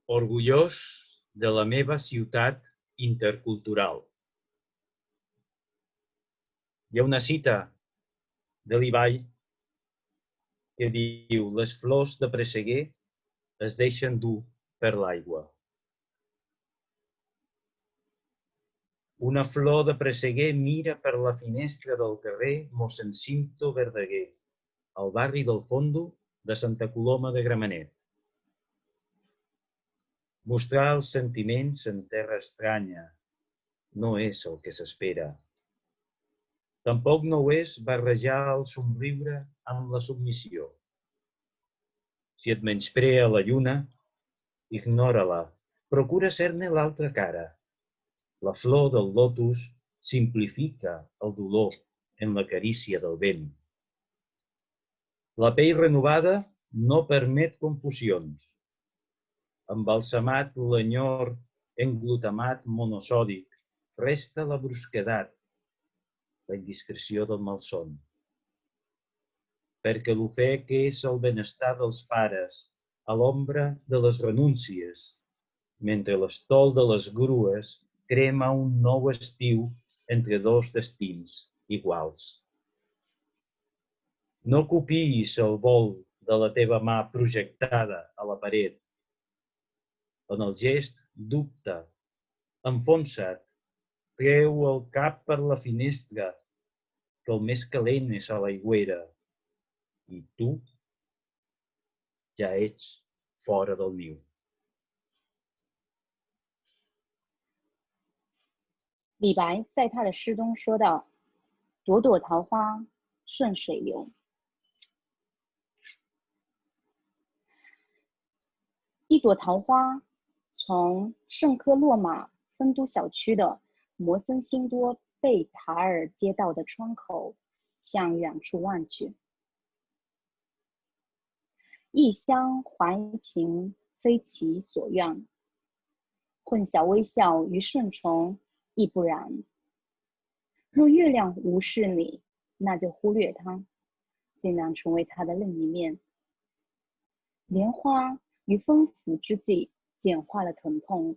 Orgullós de la meva ciutat intercultural. Hi ha una cita de l'Ibai que diu: les flors de presseguer es deixen dur per l'aigua. Una flor de presseguer mira per la finestra del carrer Mossèn Cinto Verdaguer, al barri del Fondo de Santa Coloma de Gramenet. Mostrar els sentiments en terra estranya no és el que s'espera. Tampoc no ho és barrejar el somriure amb la submissió. Si et menysprea la lluna, ignora-la, procura ser-ne l'altra cara. La flor del lotus simplifica el dolor en la carícia del vent. La pell renovada no permet confusions. Embalsamat l'enyor en glutamat monosòdic, resta la brusquedat, la indiscreció del malson. Perquè l'ofec és el benestar dels pares a l'ombra de les renúncies, mentre l'estol de les grues crema un nou estiu entre dos destins iguals. No copiïs el vol de la teva mà projectada a la paret. En el gest, dubta, enfonsa't, treu el cap per la finestra, que el més calent és a l'aigüera, i tu ja ets fora del niu. 李白在他的诗中说道：“朵朵桃花顺水流。”一朵桃花从圣科洛马分都小区的摩森辛多贝塔尔街道的窗口向远处望去，异乡怀情非其所愿，混淆微笑与顺从亦不然。若月亮无视你，那就忽略它，尽量成为它的另一面。莲花于风拂之际简化了疼痛，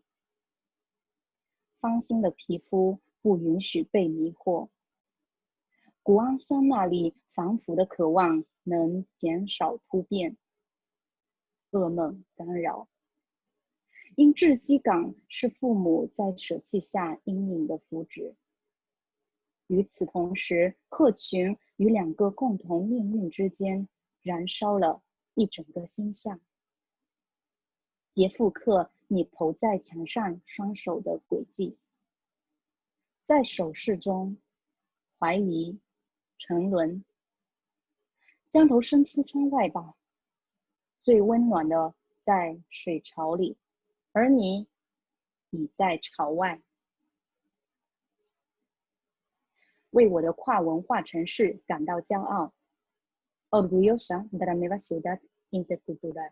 芳心的皮肤不允许被迷惑，谷氨酸那里反腐的渴望能减少突变，噩梦干扰。因窒息感是父母在舍弃下阴影的福祉。与此同时，鹤群与两个共同命运之间燃烧了一整个星象。别复刻你投在墙上双手的轨迹，在手势中怀疑沉沦，将头伸出窗外吧，最温暖的在水槽里，而你已在巢外。为我的跨文化城市感到骄傲。Orgullosa de la nueva ciudad intercultural。